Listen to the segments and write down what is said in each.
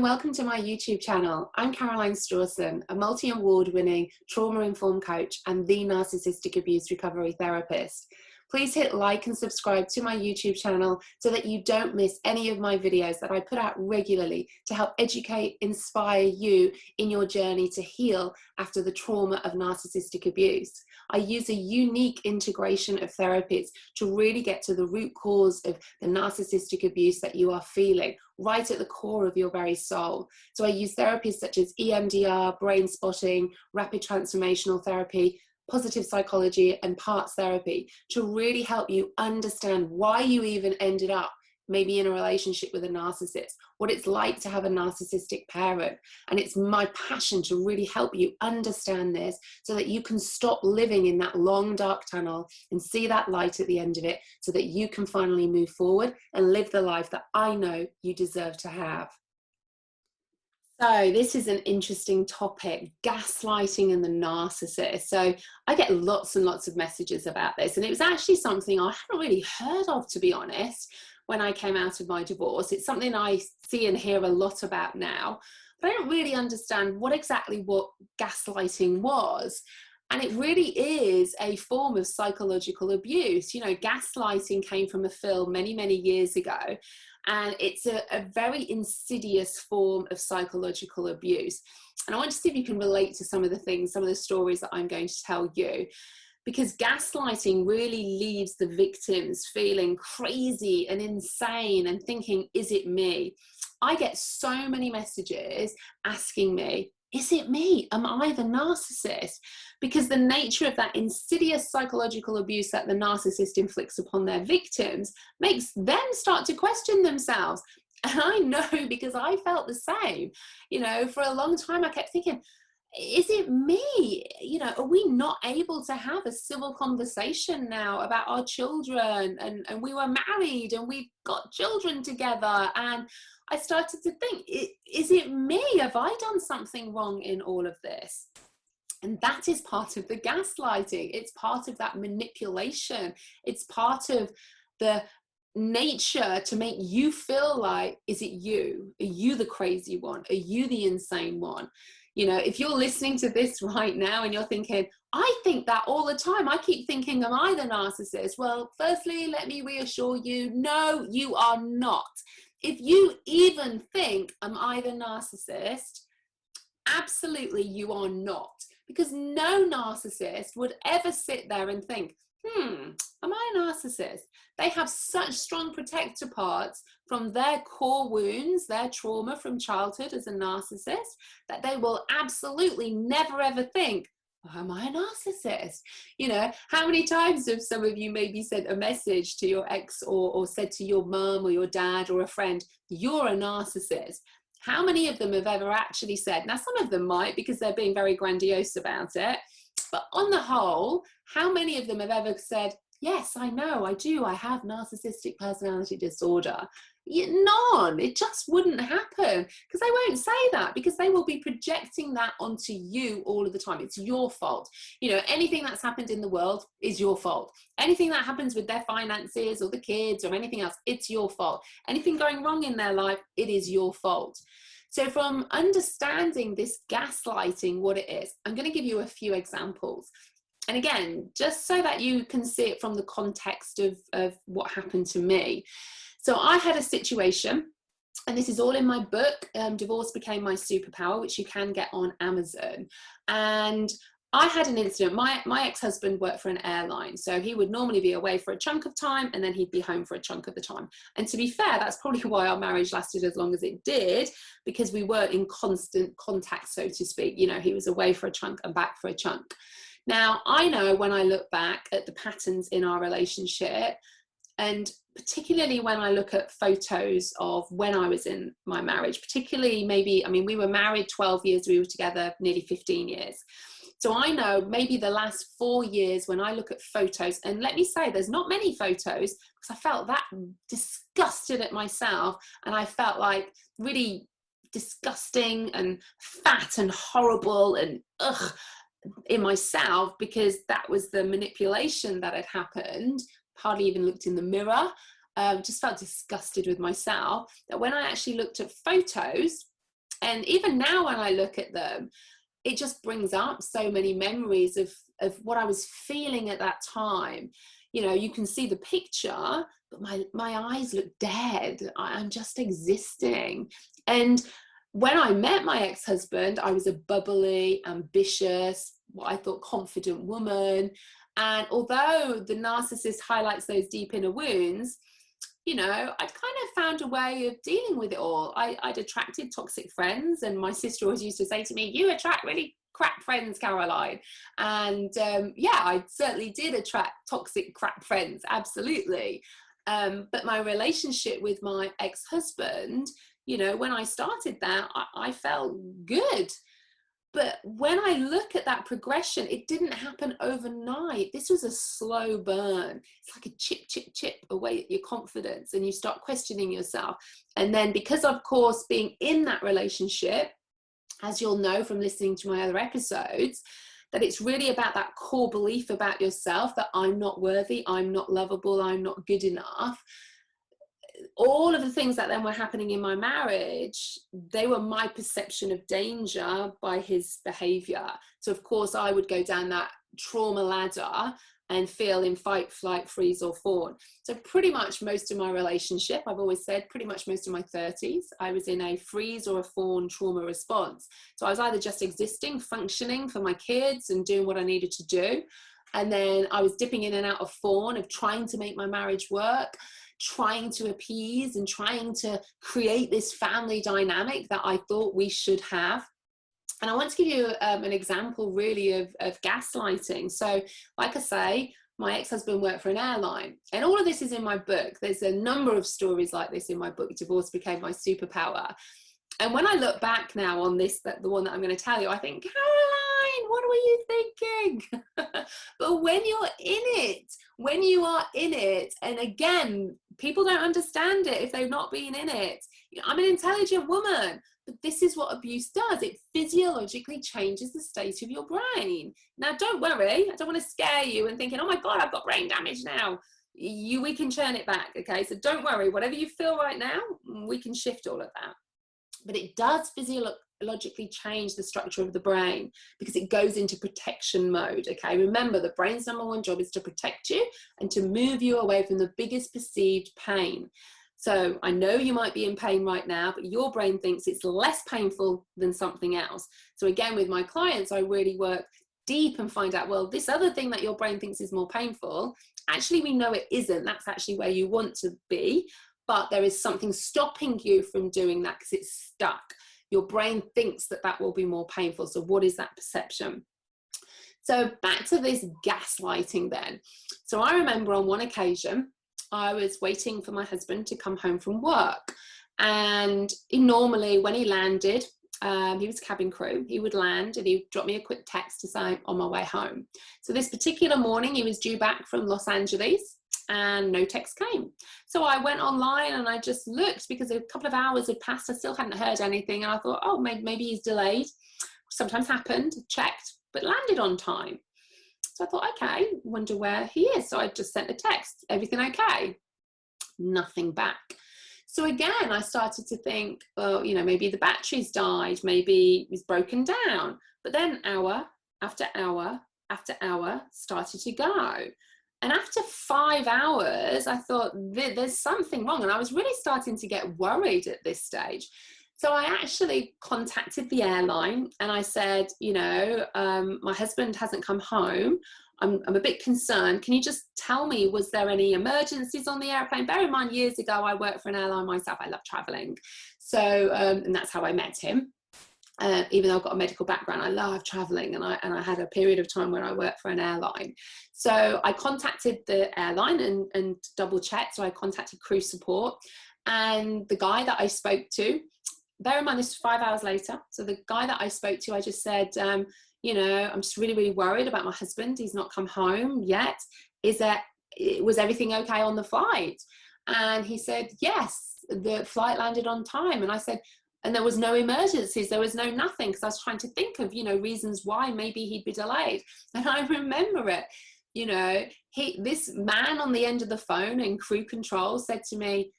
and welcome to my YouTube channel. I'm Caroline Strawson, a multi-award-winning trauma-informed coach and the narcissistic abuse recovery therapist. Please hit like and subscribe to my YouTube channel so that you don't miss any of my videos that I put out regularly to help educate, inspire you in your journey to heal after the trauma of narcissistic abuse. I use a unique integration of therapies to really get to the root cause of the narcissistic abuse that you are feeling, right at the core of your very soul. So I use therapies such as EMDR, brain spotting, rapid transformational therapy, positive psychology, and parts therapy to really help you understand why you even ended up maybe in a relationship with a narcissist, what it's like to have a narcissistic parent. And it's my passion to really help you understand this so that you can stop living in that long dark tunnel and see that light at the end of it so that you can finally move forward and live the life that I know you deserve to have. So this is an interesting topic, gaslighting and the narcissist. So I get lots and lots of messages about this, and it was actually something I hadn't really heard of, to be honest, when I came out of my divorce. It's something I see and hear a lot about now, but I don't really understand what gaslighting was. And it really is a form of psychological abuse. You know, gaslighting came from a film many, many years ago. And it's a very insidious form of psychological abuse. And I want to see if you can relate to some of the stories that I'm going to tell you. Because gaslighting really leaves the victims feeling crazy and insane and thinking, is it me? I get so many messages asking me, is it me? Am I the narcissist? Because the nature of that insidious psychological abuse that the narcissist inflicts upon their victims makes them start to question themselves. And I know, because I felt the same. You know, for a long time I kept thinking, is it me? You know, are we not able to have a civil conversation now about our children? And we were married and we've got children together. And I started to think, is it me? Have I done something wrong in all of this? And that is part of the gaslighting. It's part of that manipulation. It's part of the nature to make you feel like, is it you? Are you the crazy one? Are you the insane one? You know, if you're listening to this right now and you're thinking, I think that all the time, I keep thinking, am I the narcissist? Well, firstly, let me reassure you, no, you are not. If you even think, am I the narcissist? Absolutely, you are not. Because no narcissist would ever sit there and think, am I a narcissist? They have such strong protector parts from their core wounds, their trauma from childhood as a narcissist, that they will absolutely never ever think, am I a narcissist? You know, how many times have some of you maybe sent a message to your ex or said to your mum or your dad or a friend, you're a narcissist? How many of them have ever actually said, now some of them might because they're being very grandiose about it, but on the whole, how many of them have ever said, yes, I know, I do, I have narcissistic personality disorder? None. It just wouldn't happen, because they won't say that, because they will be projecting that onto you all of the time. It's your fault. You know, anything that's happened in the world is your fault. Anything that happens with their finances or the kids or anything else, it's your fault. Anything going wrong in their life, it is your fault. So from understanding this gaslighting, what it is, I'm going to give you a few examples. And again, just so that you can see it from the context of what happened to me. So I had a situation, and this is all in my book, Divorce Became My Superpower, which you can get on Amazon. And I had an incident. My ex-husband worked for an airline, so he would normally be away for a chunk of time and then he'd be home for a chunk of the time. And to be fair, that's probably why our marriage lasted as long as it did, because we were in constant contact, so to speak. You know, he was away for a chunk and back for a chunk. Now, I know when I look back at the patterns in our relationship, and particularly when I look at photos of when I was in my marriage, particularly maybe, I mean, we were married 12 years, we were together nearly 15 years. So I know maybe the last 4 years when I look at photos, and let me say there's not many photos because I felt that disgusted at myself, and I felt like really disgusting and fat and horrible and ugh in myself, because that was the manipulation that had happened. Hardly even looked in the mirror, just felt disgusted with myself. That when I actually looked at photos And even now when I look at them, it just brings up so many memories of what I was feeling at that time. You know, you can see the picture, but my eyes look dead. I'm just existing. And when I met my ex-husband, I was a bubbly, ambitious, what I thought confident woman. And although the narcissist highlights those deep inner wounds, you know, I'd kind of found a way of dealing with it all. I'd attracted toxic friends, and my sister always used to say to me, you attract really crap friends, Caroline. And yeah, I certainly did attract toxic crap friends, absolutely. But my relationship with my ex-husband, you know, when I started that, I felt good. But when I look at that progression, it didn't happen overnight. This was a slow burn. It's like a chip, chip, chip away at your confidence, and you start questioning yourself. And then because, of course, being in that relationship, as you'll know from listening to my other episodes, that it's really about that core belief about yourself that I'm not worthy, I'm not lovable, I'm not good enough. All of the things that then were happening in my marriage, they were my perception of danger by his behavior. So of course I would go down that trauma ladder and feel in fight, flight, freeze or fawn. So pretty much most of my relationship, I've always said pretty much most of my 30s, I was in a freeze or a fawn trauma response. So I was either just existing, functioning for my kids and doing what I needed to do. And then I was dipping in and out of fawn, of trying to make my marriage work, trying to appease and trying to create this family dynamic that I thought we should have. And I want to give you an example really of gaslighting. So like I say, my ex-husband worked for an airline, and all of this is in my book. There's a number of stories like this in my book, Divorce Became My Superpower. And when I look back now on this, the one that I'm going to tell you, I think, Caroline, what were you thinking? But when you're in it, when you are in it, and again, people don't understand it if they've not been in it. You know, I'm an intelligent woman, but this is what abuse does. It physiologically changes the state of your brain. Now, don't worry. I don't want to scare you and thinking, oh my God, I've got brain damage now. We can turn it back, okay? So don't worry. Whatever you feel right now, we can shift all of that. But it does physiologically change the structure of the brain because it goes into protection mode, okay? Remember, the brain's number one job is to protect you and to move you away from the biggest perceived pain. So I know you might be in pain right now, but your brain thinks it's less painful than something else. So again, with my clients, I really work deep and find out, well, this other thing that your brain thinks is more painful, actually we know it isn't. That's actually where you want to be. But there is something stopping you from doing that because it's stuck. Your brain thinks that that will be more painful. So what is that perception? So back to this gaslighting then. So I remember on one occasion, I was waiting for my husband to come home from work. And normally when he landed, he was cabin crew, he would land and he'd drop me a quick text to say on my way home. So this particular morning, he was due back from Los Angeles, and no text came. So I went online and I just looked because a couple of hours had passed. I still hadn't heard anything. And I thought, oh, maybe he's delayed. Sometimes happened, checked, but landed on time. So I thought, okay, wonder where he is. So I just sent a text, everything okay? Nothing back. So again, I started to think, well, you know, maybe the batteries died, maybe he's broken down. But then hour after hour after hour started to go. And after 5 hours, I thought there's something wrong. And I was really starting to get worried at this stage. So I actually contacted the airline and I said, you know, my husband hasn't come home. I'm a bit concerned. Can you just tell me, was there any emergencies on the airplane? Bear in mind, years ago, I worked for an airline myself. I love traveling. So, and that's how I met him. Even though I've got a medical background, I love traveling, and I had a period of time when I worked for an airline. So I contacted the airline and double checked. So I contacted crew support, and the guy that I spoke to, bear in mind this was 5 hours later. So the guy that I spoke to, I just said, you know, I'm just really, really worried about my husband. He's not come home yet. Was everything okay on the flight? And he said, yes, the flight landed on time. And I said, and there was no emergencies, there was no nothing, because I was trying to think of, you know, reasons why maybe he'd be delayed. And I remember it, you know, this man on the end of the phone in crew control said to me,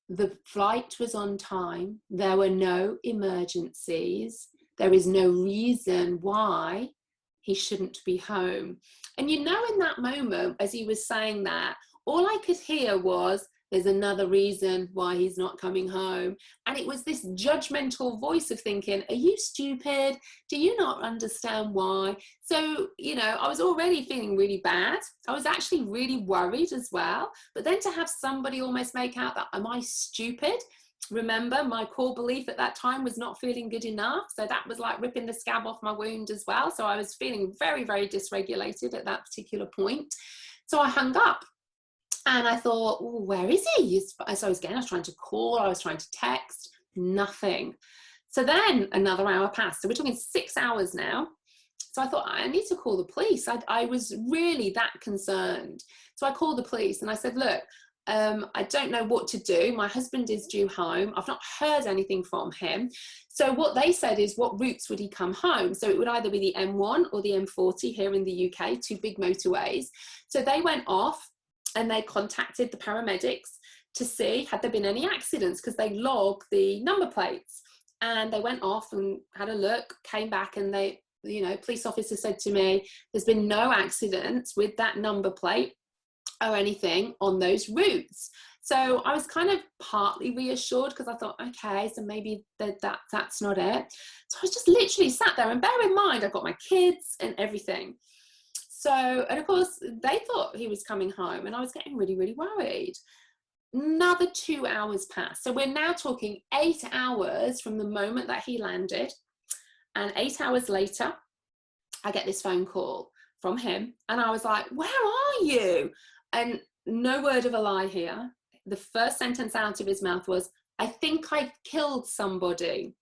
The flight was on time. There were no emergencies. There is no reason why he shouldn't be home. And you know, in that moment, as he was saying that, all I could hear was, there's another reason why he's not coming home. And it was this judgmental voice of thinking, are you stupid? Do you not understand why? So, you know, I was already feeling really bad. I was actually really worried as well. But then to have somebody almost make out that, am I stupid? Remember, my core belief at that time was not feeling good enough. So that was like ripping the scab off my wound as well. So I was feeling very, very dysregulated at that particular point. So I hung up. And I thought, oh, where is he? So I was trying to call, I was trying to text, nothing. So then another hour passed. So we're talking 6 hours now. So I thought, I need to call the police. I was really that concerned. So I called the police and I said, look, I don't know what to do. My husband is due home. I've not heard anything from him. So what they said is, what routes would he come home? So it would either be the M1 or the M40 here in the UK, 2 big motorways. So they went off and they contacted the paramedics to see had there been any accidents, because they log the number plates. And they went off and had a look, came back, and they, you know, police officer said to me, there's been no accidents with that number plate or anything on those routes. So I was kind of partly reassured, because I thought, okay, so maybe that's not it. So I was just literally sat there, and bear in mind, I've got my kids and everything. So, and of course, they thought he was coming home, and I was getting really, really worried. Another 2 hours passed. So we're now talking 8 hours from the moment that he landed. And 8 hours later, I get this phone call from him. And I was like, where are you? And no word of a lie here. The first sentence out of his mouth was, I think I've killed somebody.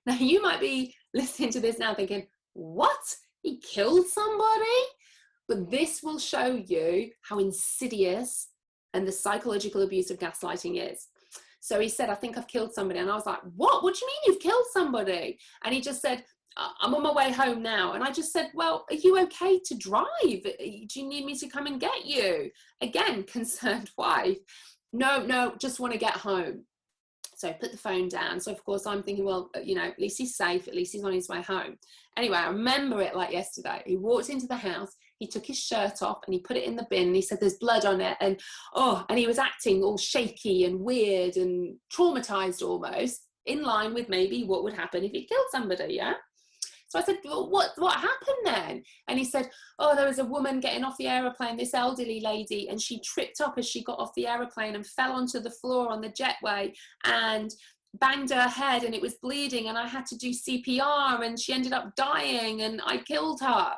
Now, you might be listening to this now thinking, what? He killed somebody? But this will show you how insidious and the psychological abuse of gaslighting is. So he said, I think I've killed somebody. And I was like, what? What do you mean you've killed somebody? And he just said, I'm on my way home now. And I just said, well, are you okay to drive? Do you need me to come and get you? Again, concerned wife. No, just want to get home. So I put the phone down. So of course I'm thinking, well, you know, at least he's safe. At least he's on his way home. Anyway, I remember it like yesterday. He walked into the house. He took his shirt off and he put it in the bin. And he said, there's blood on it. And he was acting all shaky and weird and traumatized almost, in line with maybe what would happen if he killed somebody, yeah? So I said, well, what happened then? And he said, there was a woman getting off the aeroplane, this elderly lady, and she tripped up as she got off the aeroplane and fell onto the floor on the jetway and banged her head, and it was bleeding, and I had to do CPR, and she ended up dying, and I killed her.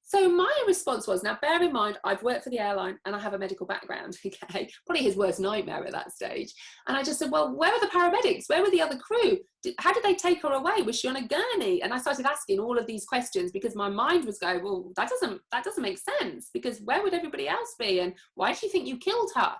So my response was, now bear in mind, I've worked for the airline and I have a medical background, okay? Probably his worst nightmare at that stage. And I just said, well, where were the paramedics? Where were the other crew? How did they take her away? Was she on a gurney? And I started asking all of these questions because my mind was going, well, that doesn't make sense, because where would everybody else be? And why do you think you killed her?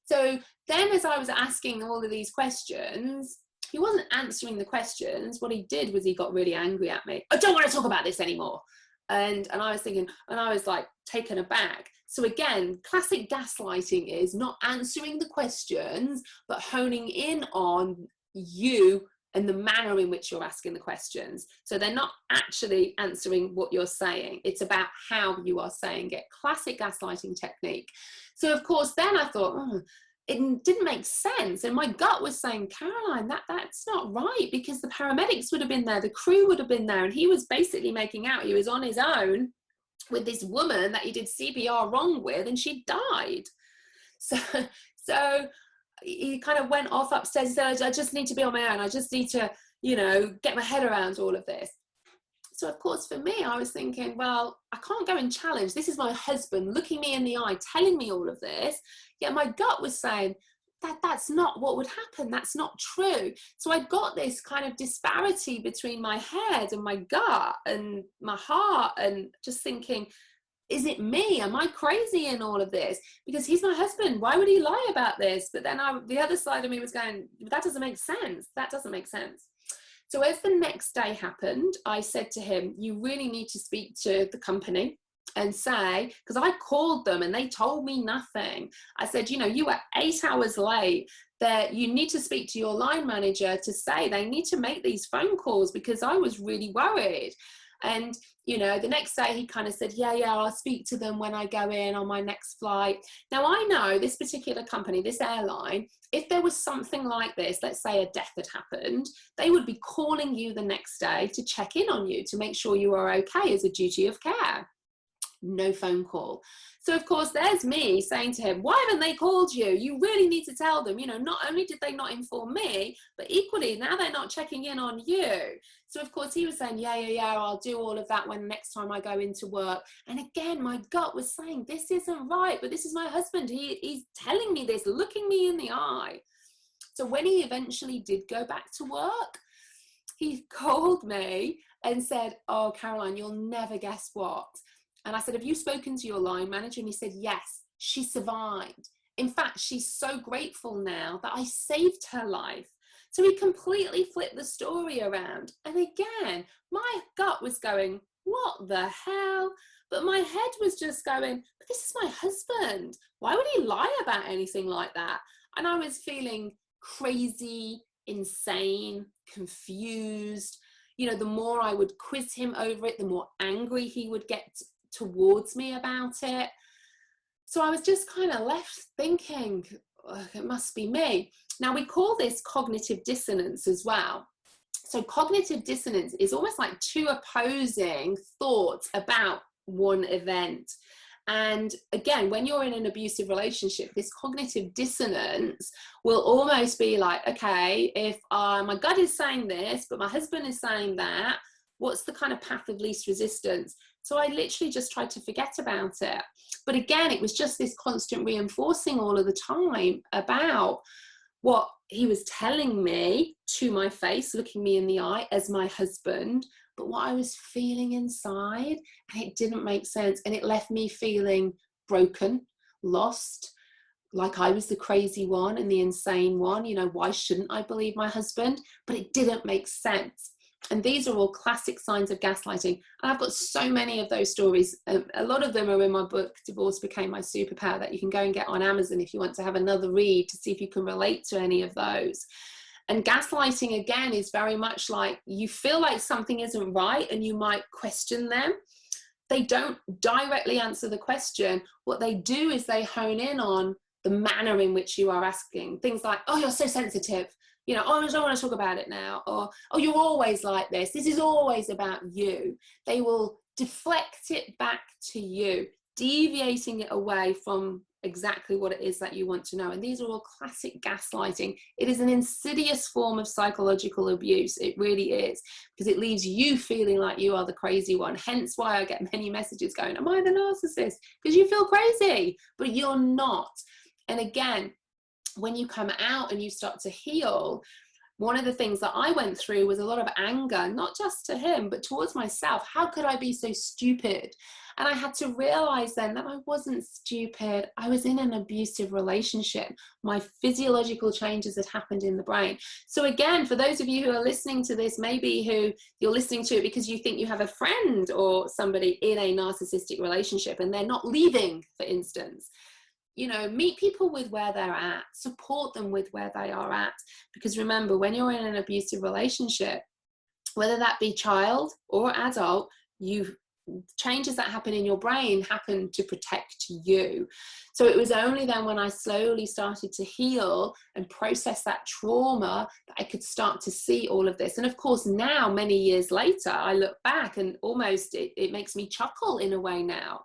So then as I was asking all of these questions, he wasn't answering the questions. What he did was he got really angry at me. I don't want to talk about this anymore. And I was thinking, and I was like taken aback. So again, classic gaslighting is not answering the questions, but honing in on you and the manner in which you're asking the questions. So they're not actually answering what you're saying. It's about how you are saying it. Classic gaslighting technique. So of course, then I thought, it didn't make sense. And my gut was saying, Caroline, that's not right, because the paramedics would have been there, the crew would have been there, and he was basically making out he was on his own with this woman that he did CPR wrong with, and she died. So he kind of went off upstairs and said, I just need to be on my own. I just need to, get my head around all of this. So of course, for me, I was thinking, well, I can't go and challenge. This is my husband looking me in the eye, telling me all of this. Yet my gut was saying that's not what would happen. That's not true. So I got this kind of disparity between my head and my gut and my heart, and just thinking, is it me? Am I crazy in all of this? Because he's my husband. Why would he lie about this? But then the other side of me was going, that doesn't make sense. That doesn't make sense. So as the next day happened, I said to him, you really need to speak to the company and say, because I called them and they told me nothing. I said, you were 8 hours late. that you need to speak to your line manager to say they need to make these phone calls, because I was really worried. And, you know, the next day he kind of said, yeah, I'll speak to them when I go in on my next flight. Now, I know this particular company, this airline, if there was something like this, let's say a death had happened, they would be calling you the next day to check in on you, to make sure you are okay as a duty of care. No phone call. So of course there's me saying to him, why haven't they called you? You really need to tell them, you know, not only did they not inform me, but equally now they're not checking in on you. So of course he was saying, yeah, I'll do all of that when next time I go into work. And again, my gut was saying, this isn't right, but this is my husband. He's telling me this, looking me in the eye. So when he eventually did go back to work, he called me and said, oh, Caroline, you'll never guess what. And I said, have you spoken to your line manager? And he said, yes, she survived. In fact, she's so grateful now that I saved her life. So he completely flipped the story around. And again, my gut was going, what the hell? But my head was just going, but this is my husband. Why would he lie about anything like that? And I was feeling crazy, insane, confused. You know, the more I would quiz him over it, the more angry he would get towards me about it. So I was just kind of left thinking, oh, it must be me. Now we call this cognitive dissonance as well. So cognitive dissonance is almost like two opposing thoughts about one event. And again, when you're in an abusive relationship, this cognitive dissonance will almost be like, okay, if my gut is saying this, but my husband is saying that, what's the kind of path of least resistance? So I literally just tried to forget about it. But again, it was just this constant reinforcing all of the time about what he was telling me to my face, looking me in the eye as my husband, but what I was feeling inside, and it didn't make sense. And it left me feeling broken, lost, like I was the crazy one and the insane one. You know, why shouldn't I believe my husband? But it didn't make sense. And these are all classic signs of gaslighting. And I've got so many of those stories. A lot of them are in my book, Divorce Became My Superpower, that you can go and get on Amazon if you want to have another read to see if you can relate to any of those. And gaslighting, again, is very much like you feel like something isn't right and you might question them. They don't directly answer the question. What they do is they hone in on the manner in which you are asking. Things like, oh, you're so sensitive. You know, oh, I don't want to talk about it now. Or, oh, you're always like this. This is always about you. They will deflect it back to you, deviating it away from exactly what it is that you want to know. And these are all classic gaslighting. It is an insidious form of psychological abuse. It really is, because it leaves you feeling like you are the crazy one. Hence why I get many messages going, am I the narcissist? Because you feel crazy, but you're not. And again, when you come out and you start to heal, one of the things that I went through was a lot of anger, not just to him, but towards myself. How could I be so stupid? And I had to realize then that I wasn't stupid. I was in an abusive relationship. My physiological changes had happened in the brain. So again, for those of you who are listening to this, maybe who you're listening to it because you think you have a friend or somebody in a narcissistic relationship and they're not leaving, for instance. You know, meet people with where they're at, support them with where they are at. Because remember, when you're in an abusive relationship, whether that be child or adult, changes that happen in your brain happen to protect you. So it was only then when I slowly started to heal and process that trauma that I could start to see all of this. And of course, now, many years later, I look back and almost it makes me chuckle in a way now.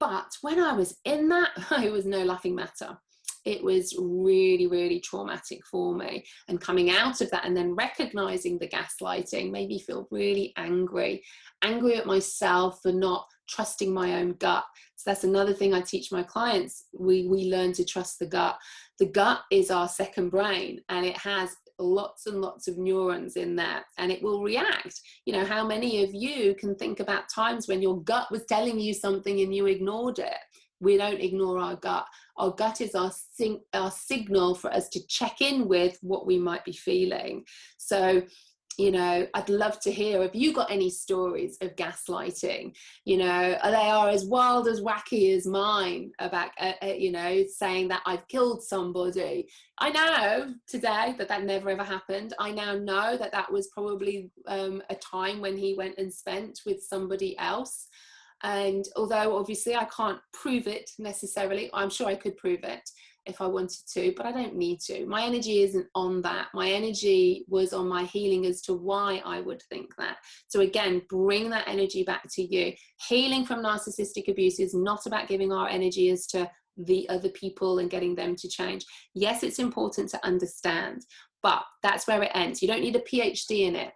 But when I was in that, it was no laughing matter. It was really, really traumatic for me. And coming out of that and then recognizing the gaslighting made me feel really angry at myself for not trusting my own gut. So that's another thing I teach my clients. We learn to trust the gut. The gut is our second brain, and it has lots and lots of neurons in there, and it will react. You know, how many of you can think about times when your gut was telling you something and you ignored it? We don't ignore our gut. Our gut is our signal for us to check in with what we might be feeling. So You know, I'd love to hear, have you got any stories of gaslighting? You know, they are as wild, as wacky as mine about, you know, saying that I've killed somebody. I know today that that never ever happened. I now know that that was probably a time when he went and spent with somebody else. And although obviously I can't prove it necessarily, I'm sure I could prove it if I wanted to, but I don't need to. My energy isn't on that. My energy was on my healing as to why I would think that. So again, bring that energy back to you. Healing from narcissistic abuse is not about giving our energy as to the other people and getting them to change. Yes, it's important to understand, but that's where it ends. You don't need a PhD in it.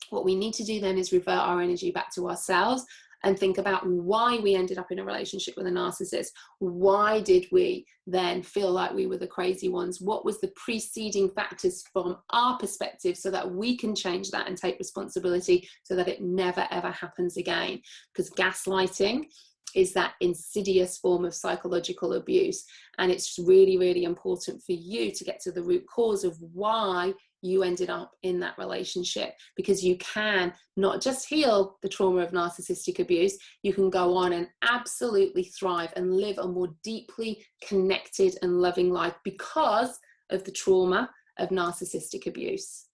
What we need to do then is revert our energy back to ourselves and think about why we ended up in a relationship with a narcissist. Why did we then feel like we were the crazy ones? What was the preceding factors from our perspective so that we can change that and take responsibility so that it never ever happens again? Because gaslighting is that insidious form of psychological abuse, and it's really, really important for you to get to the root cause of why you ended up in that relationship, because you can not just heal the trauma of narcissistic abuse, you can go on and absolutely thrive and live a more deeply connected and loving life because of the trauma of narcissistic abuse.